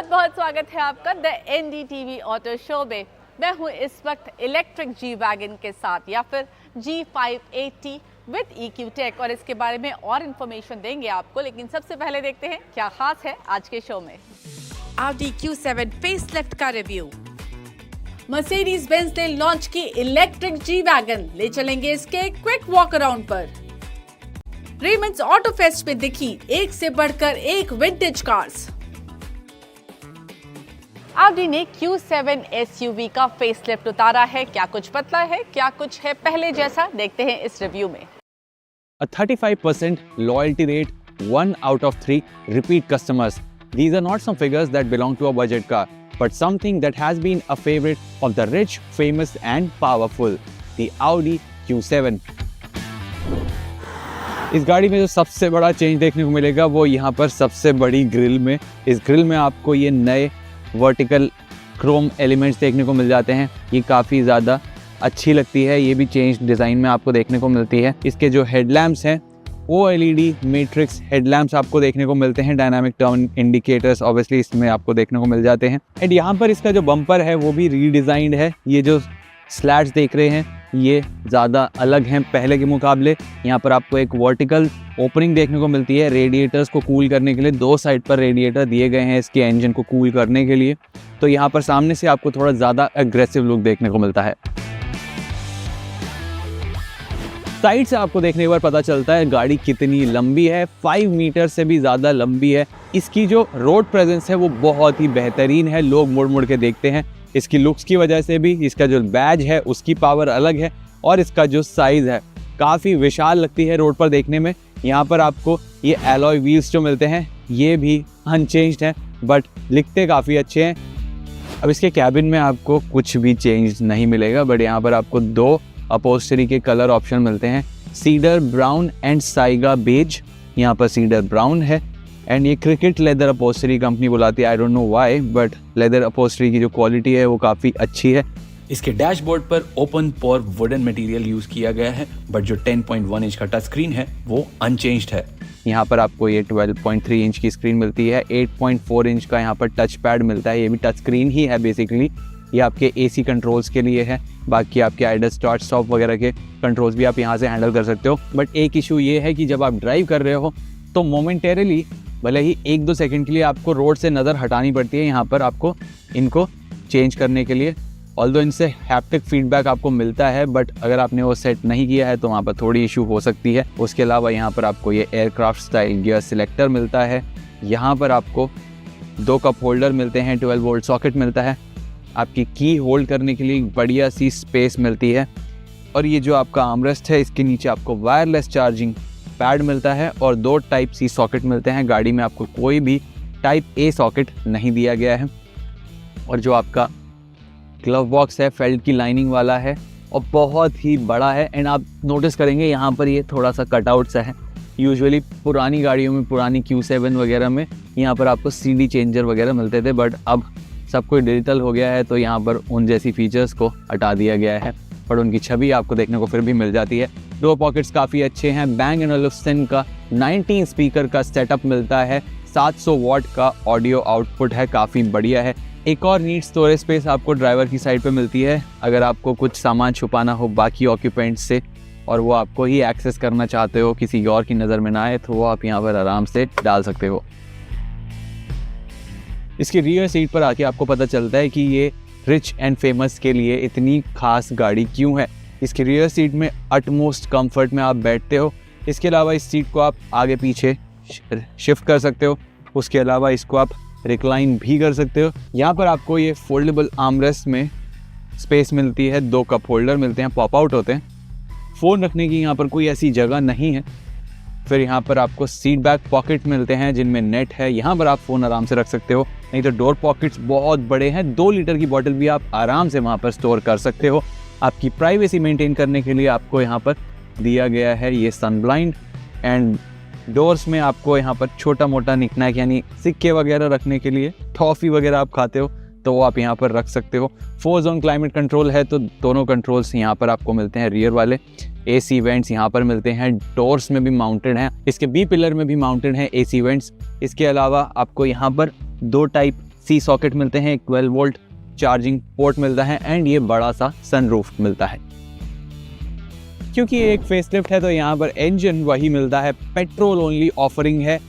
बहुत बहुत स्वागत है आपका द NDTV ऑटो शो में। मैं हूं इस वक्त इलेक्ट्रिक जी वैगन के साथ या फिर G580 विद EQ टेक और इसके बारे में और इन्फॉर्मेशन देंगे आपको, लेकिन सबसे पहले देखते हैं क्या खास है आज के शो में। Audi Q7 फेसलिफ्ट का रिव्यू। मर्सिडीज बेंज ने लॉन्च की इलेक्ट्रिक जी वैगन, ले चलेंगे इसके क्विक वॉक अराउंड पर। रेमंड्स ऑटो फेस्ट में दिखी एक से बढ़कर एक विंटेज कार्स। Audi ने Q7 SUV का फेसलिफ्ट उतारा है, क्या कुछ बदला है, क्या कुछ है पहले जैसा, देखते हैं इस रिव्यू में। A 35% loyalty rate, 1 out of 3 repeat customers. These are not some figures that belong to a budget car, but something that has been a favorite of the rich, famous and powerful, the Audi Q7. इस गाड़ी में जो सबसे बड़ा change देखने को मिलेगा वो यहाँ पर सबसे बड़ी ग्रिल में। इस ग्रिल में आपको ये नए वर्टिकल क्रोम एलिमेंट्स देखने को मिल जाते हैं। ये काफ़ी ज़्यादा अच्छी लगती है, ये भी चेंज डिज़ाइन में आपको देखने को मिलती है। इसके जो हेडलैम्प्स हैं वो LED मैट्रिक्स हेडलैम्प्स आपको देखने को मिलते हैं। डायनामिक टर्न इंडिकेटर्स ऑब्वियसली इसमें आपको देखने को मिल जाते हैं। एंड यहाँ पर इसका जो बम्पर है वो भी रीडिज़ाइंड है। ये जो स्लैट्स देख रहे हैं ये ज़्यादा अलग हैं पहले के मुकाबले। यहाँ पर आपको एक वर्टिकल ओपनिंग देखने को मिलती है रेडिएटर्स को कूल करने के लिए। दो साइड पर रेडिएटर दिए गए हैं इसके इंजन को कूल करने के लिए। तो यहाँ पर सामने से आपको थोड़ा ज़्यादा एग्रेसिव लुक देखने को मिलता है। साइड से आपको देखने के बाद पता चलता है गाड़ी कितनी लंबी है, 5 मीटर से भी ज़्यादा लंबी है। इसकी जो रोड प्रेजेंस है वो बहुत ही बेहतरीन है, लोग मुड़ मुड़ के देखते हैं। इसकी लुक्स की वजह से भी इसका जो बैज है उसकी पावर अलग है और इसका जो साइज़ है काफ़ी विशाल लगती है रोड पर देखने में। यहाँ पर आपको ये एलॉय व्हील्स जो मिलते हैं ये भी अनचेंज्ड हैं बट लिखते काफ़ी अच्छे हैं। अब इसके कैबिन में आपको कुछ भी चेंज नहीं मिलेगा बट यहाँ पर आपको 2 अपहोल्स्टरी के कलर ऑप्शन मिलते हैं, cedar brown and saiga beige. यहाँ पर सीडर ब्राउन है एंड ये क्रिकेट लेदर अपहोल्स्टरी कंपनी बुलाती है, I don't know why, but leather upholstery की जो क्वालिटी है वो काफ़ी अच्छी है। इसके डैशबोर्ड पर ओपन पोर वुडन मटेरियल यूज किया गया है बट जो 10.1 इंच का टच स्क्रीन है वो अनचेंज्ड है। यहाँ पर आपको ये 12.3 इंच की स्क्रीन मिलती है, 8.4 इंच का यहाँ पर टच पैड मिलता है, ये भी टच स्क्रीन ही है बेसिकली। ये आपके AC कंट्रोल्स के लिए है, बाकी आपके आइडल स्टार्ट स्टॉप वगैरह के कंट्रोल्स भी आप यहाँ से हैंडल कर सकते हो। बट एक इशू ये है कि जब आप ड्राइव कर रहे हो तो मोमेंटेरली भले ही 1-2 सेकंड के लिए आपको रोड से नज़र हटानी पड़ती है यहाँ पर आपको इनको चेंज करने के लिए। ऑल्दो इनसे हैप्टिक फीडबैक आपको मिलता है बट अगर आपने वो सेट नहीं किया है तो वहाँ पर थोड़ी इशू हो सकती है। उसके अलावा यहाँ पर आपको ये एयरक्राफ्ट स्टाइल गियर सिलेक्टर मिलता है। यहाँ पर आपको 2 कप होल्डर मिलते हैं, 12 वोल्ट सॉकेट मिलता है, आपकी की होल्ड करने के लिए बढ़िया सी स्पेस मिलती है। और ये जो आपका आर्मरेस्ट है इसके नीचे आपको वायरलेस चार्जिंग पैड मिलता है और 2 टाइप C सॉकेट मिलते हैं। गाड़ी में आपको कोई भी टाइप A सॉकेट नहीं दिया गया है। और जो आपका ग्लव बॉक्स है फेल्ट की लाइनिंग वाला है और बहुत ही बड़ा है। एंड आप नोटिस करेंगे यहाँ पर ये थोड़ा सा कटआउट सा है। यूजुअली पुरानी गाड़ियों में, पुरानी Q7 वगैरह में यहाँ पर आपको CD चेंजर वगैरह मिलते थे बट अब सब कुछ डिजिटल हो गया है तो यहाँ पर उन जैसी फीचर्स को हटा दिया गया है पर उनकी छवि आपको देखने को फिर भी मिल जाती है। डोर पॉकेट्स काफ़ी अच्छे हैं। Bang & Olufsen का 19 स्पीकर का सेटअप मिलता है, 700 वॉट का ऑडियो आउटपुट है, काफ़ी बढ़िया है। एक और नीट स्टोरेज स्पेस आपको ड्राइवर की साइड पे मिलती है अगर आपको कुछ सामान छुपाना हो बाकी ऑक्यूपेंट्स से और वो आपको ही एक्सेस करना चाहते हो, किसी और की नज़र में ना आए, तो वो आप यहाँ पर आराम से डाल सकते हो। इसकी रियर सीट पर आके आपको पता चलता है कि ये रिच एंड फेमस के लिए इतनी खास गाड़ी क्यों है। इसकी रियर सीट में अटमोस्ट कंफर्ट में आप बैठते हो। इसके अलावा इस सीट को आप आगे पीछे शिफ्ट कर सकते हो। उसके अलावा इसको आप रिक्लाइन भी कर सकते हो। यहाँ पर आपको ये फोल्डेबल आर्मरेस्ट में स्पेस मिलती है, 2 कप होल्डर मिलते हैं, पॉप आउट होते हैं। फ़ोन रखने की यहाँ पर कोई ऐसी जगह नहीं है। फिर यहाँ पर आपको सीट बैक पॉकेट मिलते हैं जिनमें नेट है, यहाँ पर आप फ़ोन आराम से रख सकते हो। नहीं तो डोर पॉकेट्स बहुत बड़े हैं, 2 लीटर की बॉटल भी आप आराम से वहाँ पर स्टोर कर सकते हो। आपकी प्राइवेसी मेंटेन करने के लिए आपको यहाँ पर दिया गया है ये सन ब्लाइंड। एंड डोर्स में आपको यहाँ पर छोटा मोटा निकनैक यानी सिक्के वगैरह रखने के लिए, टॉफ़ी वगैरह आप खाते हो तो वो आप यहाँ पर रख सकते हो। 4 जोन क्लाइमेट कंट्रोल है तो दोनों कंट्रोल्स यहाँ पर आपको मिलते हैं, रियर वाले। AC वेंट्स यहाँ पर मिलते हैं, डोर्स में भी माउंटेड हैं, इसके B पिलर में भी माउंटेड हैं AC वेंट्स। इसके अलावा आपको यहाँ पर 2 टाइप सी सॉकेट मिलते हैं, एक 12 वोल्ट चार्जिंग पोर्ट मिलता है एंड ये बड़ा सा सनरूफ मिलता है। क्योंकि ये एक फेसलिफ्ट है तो यहाँ पर इंजन वही मिलता है, पेट्रोल ओनली ऑफरिंग है।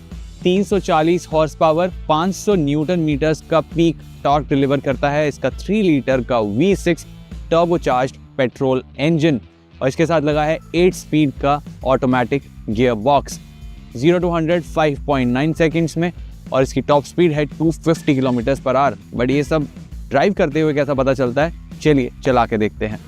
340 हॉर्स पावर, 500 न्यूटन मीटर्स का पीक टॉर्क डिलीवर करता है इसका 3 लीटर का V6 टर्बोचार्ज्ड पेट्रोल इंजन, और इसके साथ लगा है 8 स्पीड का automatic gear box. 0 to 100 5.9 seconds में, और इसकी टॉप स्पीड है 250 किलोमीटर पर आवर। बट ये सब ड्राइव करते हुए कैसा पता चलता है, चलिए चला के देखते हैं।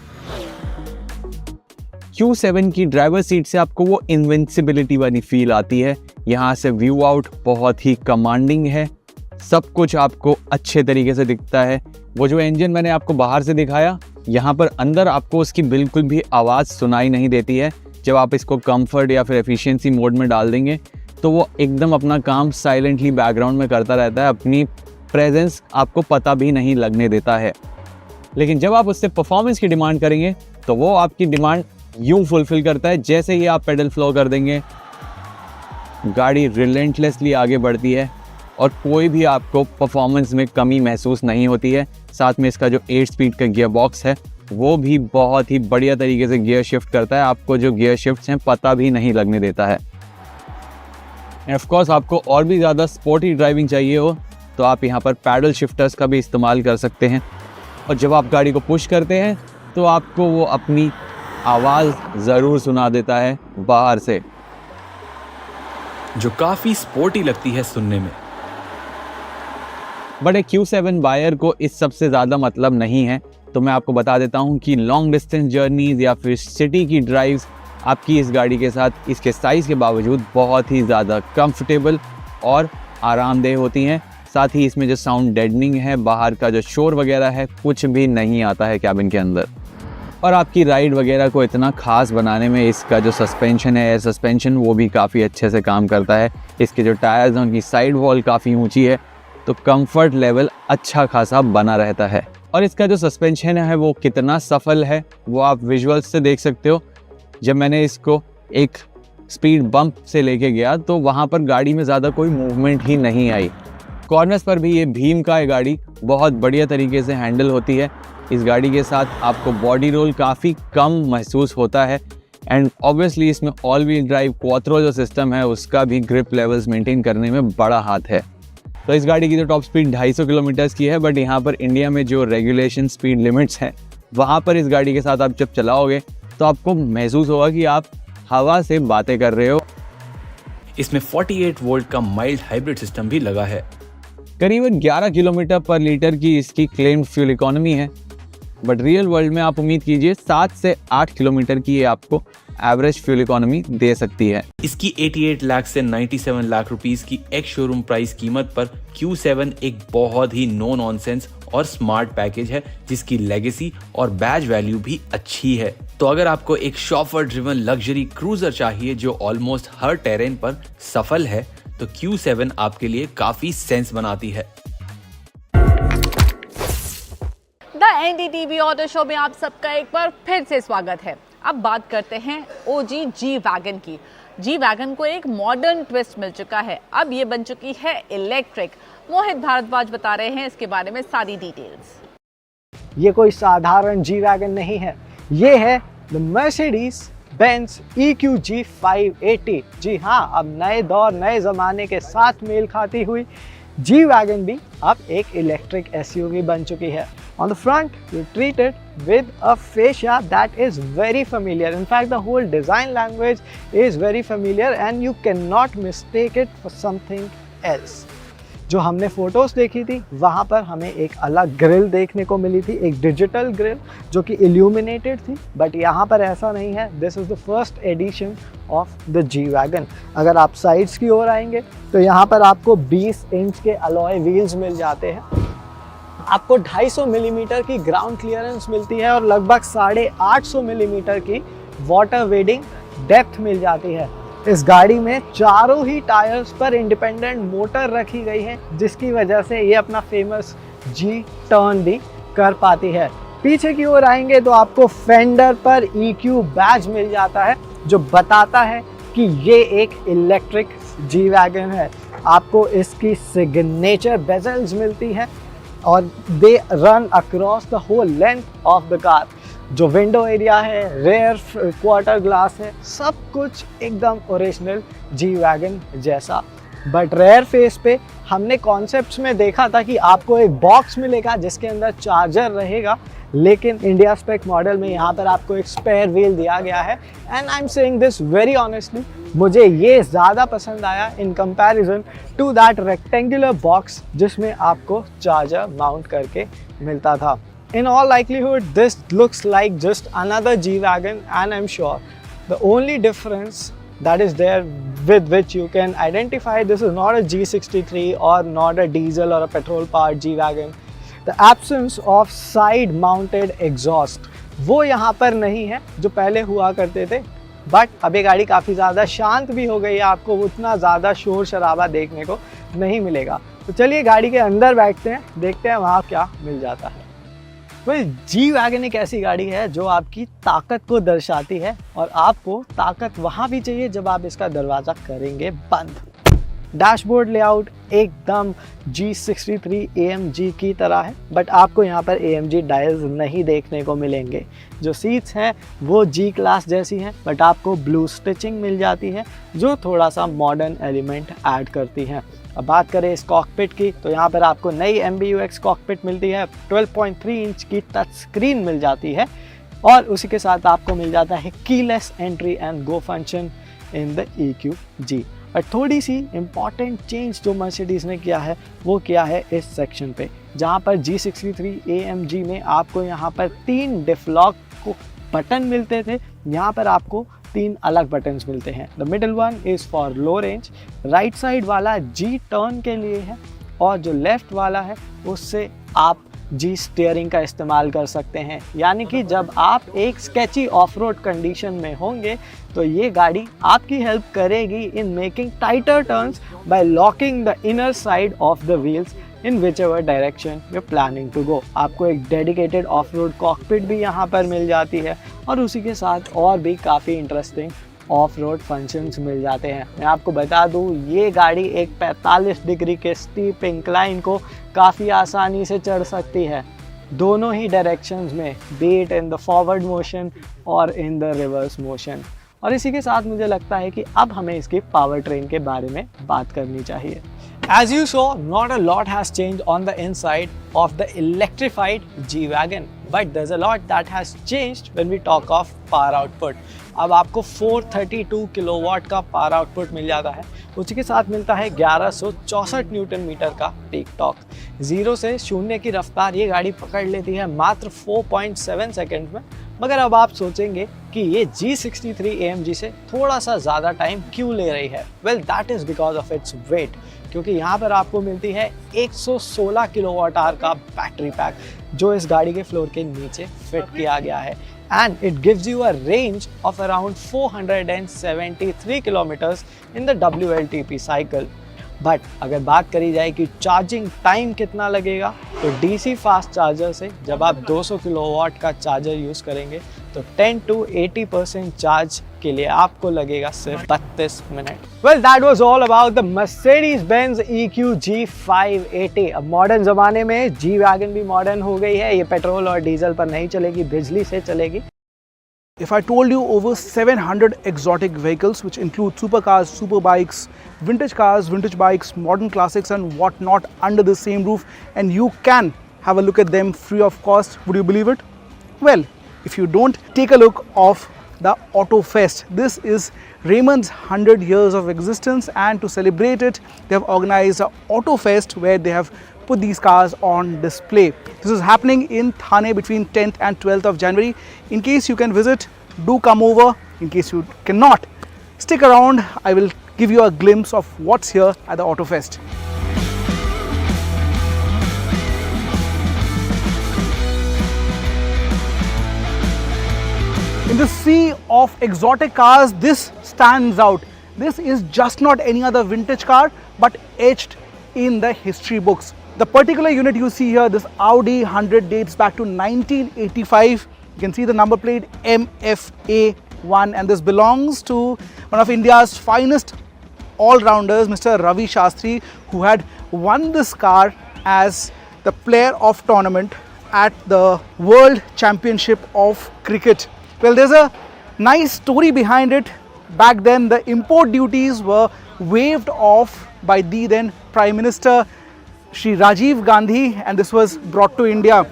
Q7 की ड्राइवर सीट से आपको वो इनविंसिबिलिटी वाली फील आती है। यहाँ से व्यू आउट बहुत ही कमांडिंग है, सब कुछ आपको अच्छे तरीके से दिखता है। वो जो इंजन मैंने आपको बाहर से दिखाया, यहाँ पर अंदर आपको उसकी बिल्कुल भी आवाज़ सुनाई नहीं देती है। जब आप इसको कंफर्ट या फिर एफिशिएंसी मोड में डाल देंगे तो वो एकदम अपना काम साइलेंटली बैकग्राउंड में करता रहता है, अपनी प्रेजेंस आपको पता भी नहीं लगने देता है। लेकिन जब आप उससे परफॉर्मेंस की डिमांड करेंगे तो वो आपकी डिमांड यूं फुलफिल करता है, जैसे ही आप पेडल फ्लो कर देंगे गाड़ी रिलेंटलेसली आगे बढ़ती है और कोई भी आपको परफॉर्मेंस में कमी महसूस नहीं होती है। साथ में इसका जो 8 स्पीड का गियर बॉक्स है वो भी बहुत ही बढ़िया तरीके से गियर शिफ्ट करता है, आपको जो गियर शिफ्ट्स हैं पता भी नहीं लगने देता है। ऑफ कोर्स आपको और भी ज़्यादा स्पोर्टी ड्राइविंग चाहिए हो तो आप यहाँ पर पैडल शिफ्टर्स का भी इस्तेमाल कर सकते हैं, और जब आप गाड़ी को पुश करते हैं तो आपको वो अपनी आवाज़ ज़रूर सुना देता है बाहर से, जो काफी स्पोर्टी लगती है सुनने में। बट एक Q7 बायर को इस सब से ज़्यादा मतलब नहीं है, तो मैं आपको बता देता हूँ कि लॉन्ग डिस्टेंस जर्नीज या फिर सिटी की ड्राइव्स आपकी इस गाड़ी के साथ इसके साइज़ के बावजूद बहुत ही ज़्यादा कंफर्टेबल और आरामदेह होती हैं। साथ ही इसमें जो साउंड डेडनिंग है, बाहर का जो शोर वगैरह है, कुछ भी नहीं आता है कैबिन के अंदर। और आपकी राइड वगैरह को इतना ख़ास बनाने में इसका जो सस्पेंशन है, एयर सस्पेंशन, वो भी काफ़ी अच्छे से काम करता है। इसके जो टायर्स हैं उनकी साइड वॉल काफ़ी ऊंची है, तो कंफर्ट लेवल अच्छा खासा बना रहता है। और इसका जो सस्पेंशन है वो कितना सफल है वो आप विजुअल्स से देख सकते हो। जब मैंने इसको एक स्पीड बम्प से लेके गया तो वहाँ पर गाड़ी में ज़्यादा कोई मूवमेंट ही नहीं आई। कॉर्नर्स पर भी ये भीम का गाड़ी बहुत बढ़िया तरीके से हैंडल होती है। इस गाड़ी के साथ आपको बॉडी रोल काफ़ी कम महसूस होता है, एंड ऑब्वियसली इसमें ऑल व्हील ड्राइव क्वात्रो जो सिस्टम है उसका भी ग्रिप लेवल्स मेंटेन करने में बड़ा हाथ है। तो इस गाड़ी की तो टॉप स्पीड 250 किलोमीटर की है, बट यहाँ पर इंडिया में जो रेगुलेशन स्पीड लिमिट्स हैं वहाँ पर इस गाड़ी के साथ आप जब चलाओगे तो आपको महसूस होगा कि आप हवा से बातें कर रहे हो। इसमें 48 वोल्ट का माइल्ड हाइब्रिड सिस्टम भी लगा है। करीबन 11 किलोमीटर पर लीटर की इसकी क्लेम्ड फ्यूल इकोनॉमी है, बट रियल वर्ल्ड में आप उम्मीद कीजिए 7 से 8 किलोमीटर की ये आपको एवरेज फ्यूल इकोनॉमी दे सकती है। इसकी 88 लाख से 97 लाख रुपीस की एक्स शोरूम प्राइस कीमत पर Q7 एक बहुत ही नो नॉनसेंस और स्मार्ट पैकेज है, जिसकी लेगेसी और बैज वैल्यू भी अच्छी है। तो अगर आपको एक शॉफर ड्रिवन लग्जरी क्रूजर चाहिए जो ऑलमोस्ट हर टेरेन पर सफल है, तो Q7 आपके लिए काफी सेंस बनाती है। द NDTV ऑटो शो में आप सबका एक बार फिर से स्वागत है। अब बात करते हैं OG जी वैगन की। जी वैगन को एक मॉडर्न ट्विस्ट मिल चुका है, अब ये बन चुकी है इलेक्ट्रिक। मोहित भारद्वाज बता रहे हैं इसके बारे में सारी डिटेल्स। ये कोई साधारण जी वैगन नहीं है, ये है द मर्सिडीज बेंज EQG 580। जी हाँ, अब नए दौर नए ज़माने के साथ मेल खाती हुई जी वैगन भी अब एक इलेक्ट्रिक SUV बन चुकी है। On the front, you're treated with a fascia that is very familiar. In fact, the whole design language is very familiar and you cannot mistake it for something else. जो हमने photos देखी थी वहाँ पर हमें एक अलग ग्रिल देखने को मिली थी, एक डिजिटल ग्रिल जो कि इल्यूमिनेटेड थी, बट यहाँ पर ऐसा नहीं है। This is the first edition of the G wagon. अगर आप साइड्स की ओर आएंगे तो यहाँ पर आपको 20 इंच के अलॉय व्हील्स मिल जाते हैं, आपको 250 मिलीमीटर की ग्राउंड क्लियरेंस मिलती है और लगभग 850 मिलीमीटर की वाटर वेडिंग डेप्थ मिल जाती है। इस गाड़ी में चारों ही टायर्स पर इंडिपेंडेंट मोटर रखी गई है, जिसकी वजह से ये अपना फेमस जी टर्न भी कर पाती है। पीछे की ओर आएंगे तो आपको फेंडर पर EQ बैज मिल जाता है जो बताता है कि ये एक इलेक्ट्रिक जी वैगन है। आपको इसकी सिग्नेचर बेजल्स मिलती हैं और they run across the whole length of the car. जो विंडो एरिया है, रेयर क्वार्टर ग्लास है, सब कुछ एकदम ओरिजिनल जी वैगन जैसा। बट रेयर फेस पे हमने कॉन्सेप्ट्स में देखा था कि आपको एक बॉक्स मिलेगा जिसके अंदर चार्जर रहेगा, लेकिन इंडिया स्पेक मॉडल में यहाँ पर आपको एक स्पेयर व्हील दिया गया है। And I am saying this very honestly, मुझे ये ज़्यादा पसंद आया in comparison to that rectangular box जिसमें आपको चार्जर माउंट करके मिलता था। In all likelihood, this looks like just another G-Wagon, and I'm sure the only difference that is there with which you can identify this is not a G63 or not a diesel or a petrol-powered G-Wagon. The absence of side-mounted exhaust, वो यहाँ पर नहीं है जो पहले हुआ करते थे। बट अब ये गाड़ी काफ़ी ज़्यादा शांत भी हो गई है, आपको उतना ज़्यादा शोर शराबा देखने को नहीं मिलेगा। तो चलिए गाड़ी के अंदर बैठते हैं, देखते हैं वहाँ क्या मिल जाता है। जी वैगन एक ऐसी गाड़ी है जो आपकी ताकत को दर्शाती है और आपको ताकत वहाँ भी चाहिए जब आप इसका दरवाज़ा करेंगे बंद। डैशबोर्ड लेआउट एकदम G63 AMG की तरह है, बट आपको यहाँ पर AMG डायल्स नहीं देखने को मिलेंगे। जो सीट्स हैं वो G क्लास जैसी हैं, बट आपको ब्लू स्टिचिंग मिल जाती है जो थोड़ा सा मॉडर्न एलिमेंट ऐड करती हैं। अब बात करें इस कॉकपिट की, तो यहाँ पर आपको नई MBUX कॉकपिट मिलती है, 12.3 इंच की टच स्क्रीन मिल जाती है और उसी के साथ आपको मिल जाता है keyless entry and go function in the EQG। और थोड़ी सी इम्पॉर्टेंट चेंज जो मर्सिडीज़ ने किया है वो किया है इस सेक्शन पे, जहाँ पर G63 AMG में आपको यहाँ पर 3 डिफलॉक को बटन मिलते थे, यहाँ पर आपको 3 अलग बटन्स मिलते हैं। The middle one is for low range, right side वाला G टर्न के लिए है और जो लेफ़्ट वाला है उससे आप G स्टीयरिंग का इस्तेमाल कर सकते हैं। यानी कि जब आप एक स्केची ऑफ रोड कंडीशन में होंगे तो ये गाड़ी आपकी हेल्प करेगी in making tighter turns by locking the inner side of the wheels in whichever direction you planning to go. आपको एक डेडिकेटेड ऑफ रोड कॉकपिट भी यहाँ पर मिल जाती है और उसी के साथ और भी काफ़ी इंटरेस्टिंग ऑफ रोड फंक्शंस मिल जाते हैं। मैं आपको बता दूँ ये गाड़ी एक 45 डिग्री के स्टीप इंक्लाइन को काफ़ी आसानी से चढ़ सकती है, दोनों ही डायरेक्शंस में, B it in the forward motion और इन द रिवर्स मोशन। और इसी के साथ मुझे लगता है कि अब हमें इसकी पावर ट्रेन के बारे में बात करनी चाहिए। As you saw, not a lot has changed on the inside of the electrified G-Wagon, but there's a lot that has changed when we talk of power output. अब आपको 432 किलोवाट का power output मिल जाता है, उसी के साथ मिलता है 1164 न्यूटन मीटर का पीक टॉर्क। 0 से 0 की रफ्तार ये गाड़ी पकड़ लेती है मात्र 4.7 सेकेंड में। मगर अब आप सोचेंगे कि ये G63 AMG से थोड़ा सा ज़्यादा टाइम क्यों ले रही है? Well that is because of its weight, क्योंकि यहाँ पर आपको मिलती है 116 किलोवाट आवर का बैटरी पैक जो इस गाड़ी के फ्लोर के नीचे फिट किया गया है, and it gives you a range of around 473 kilometers in the WLTP cycle. But अगर बात करी जाए कि चार्जिंग टाइम कितना लगेगा, तो DC फास्ट चार्जर से जब आप 200 किलोवाट का चार्जर यूज़ करेंगे तो 10 to 80% चार्ज के लिए आपको लगेगा सिर्फ 32 minute. Well that was all about the Mercedes-Benz EQG 580। अब मॉडर्न ज़माने में जी वैगन भी मॉडर्न हो गई है, ये पेट्रोल और डीजल पर नहीं चलेगी, बिजली से चलेगी। If I told you over 700 exotic vehicles, which include supercars, superbikes, vintage cars, vintage bikes, modern classics and whatnot under the same roof, and you can have a look at them free of cost, would you believe it? Well, if you don't, take a look of the Auto Fest. This is Raymond's 100 years of existence, and to celebrate it, they have organized an Auto Fest where they have put these cars on display. This is happening in Thane between 10th and 12th of January. In case you can visit, do come over. In case you cannot, stick around. I will give you a glimpse of what's here at the Auto Fest. In the sea of exotic cars, this stands out. This is just not any other vintage car, but etched in the history books. The particular unit you see here, this Audi 100, dates back to 1985. You can see the number plate MFA1, and this belongs to one of India's finest all-rounders, Mr. Ravi Shastri, who had won this car as the player of tournament at the World Championship of Cricket. Well, there's a nice story behind it. Back then, the import duties were waived off by the then Prime Minister Shri Rajiv Gandhi, and this was brought to India.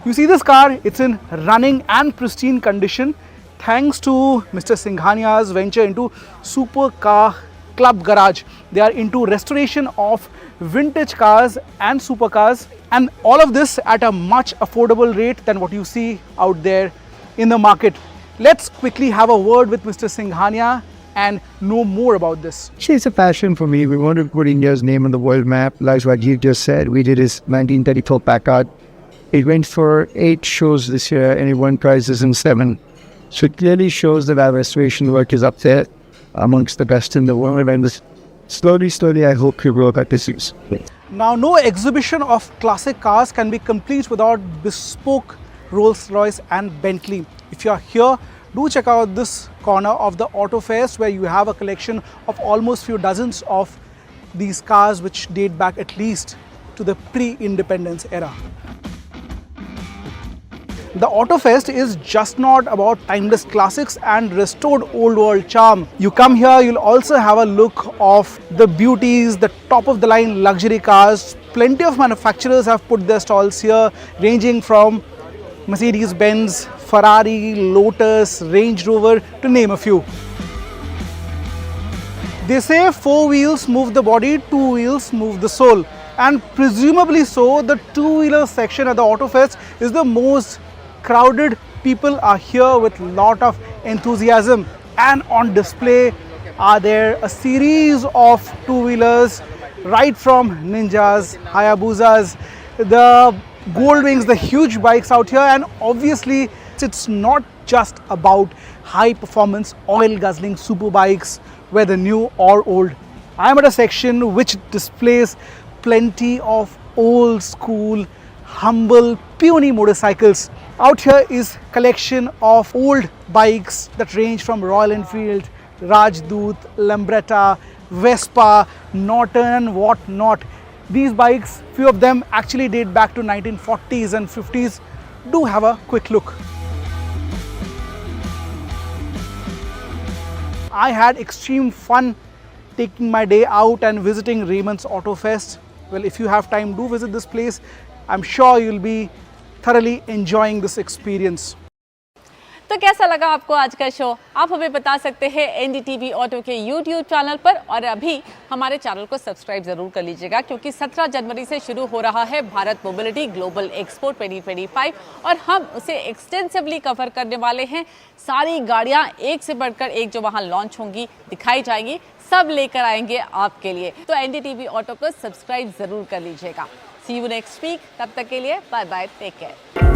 You see this car, it's in running and pristine condition thanks to Mr. Singhania's venture into Supercar Club Garage. They are into restoration of vintage cars and supercars, and all of this at a much affordable rate than what you see out there in the market. Let's quickly have a word with Mr. Singhania and know more about this. It's a passion for me. We wanted to put India's name on the world map. Like Rajiv just said, we did his 1934 Packard. It went for 8 shows this year and it won prizes in 7. So it clearly shows that our restoration work is up there amongst the best in the world. And slowly, I hope we will get this use. Now, no exhibition of classic cars can be complete without bespoke Rolls-Royce and Bentley. If you are here, do check out this corner of the Auto Fest, where you have a collection of almost few dozens of these cars which date back at least to the pre-independence era. The Auto Fest is just not about timeless classics and restored old world charm. You come here, you'll also have a look of the beauties, the top of the line luxury cars. Plenty of manufacturers have put their stalls here, ranging from Mercedes-Benz, Ferrari, Lotus, Range Rover, to name a few. They say 4 wheels move the body, 2 wheels move the soul. And presumably so, the two-wheeler section at the Auto Fest is the most crowded. People are here with lot of enthusiasm, and on display are there a series of two-wheelers, right from Ninjas, Hayabusas, the Goldwings, the huge bikes out here. And obviously it's not just about high performance oil guzzling super bikes, whether new or old. I am at a section which displays plenty of old school, humble, puny motorcycles. Out here is collection of old bikes that range from Royal Enfield, Rajdoot, Lambretta, Vespa, Norton and what not. These bikes, few of them actually date back to 1940s and 50s. Do have a quick look. I had extreme fun taking my day out and visiting Raymond's Auto Fest. Well, if you have time, do visit this place. I'm sure you'll be thoroughly enjoying this experience. तो कैसा लगा आपको आज का show? आप हमें बता सकते हैं एनडीटीवी ऑटो के यूट्यूब चैनल पर, और अभी हमारे चैनल को सब्सक्राइब जरूर कर लीजिएगा, क्योंकि 17 जनवरी से शुरू हो रहा है भारत मोबिलिटी ग्लोबल एक्सपो 2025 और हम उसे एक्सटेंसिवली कवर करने वाले हैं। सारी गाड़ियां एक से बढ़कर एक जो वहां लॉन्च होंगी, दिखाई जाएंगी, सब लेकर आएंगे आपके लिए। तो एनडीटीवी ऑटो को सब्सक्राइब जरूर कर लीजिएगा। सी यू नेक्स्ट वीक, तब तक के लिए बाय बाय, टेक केयर।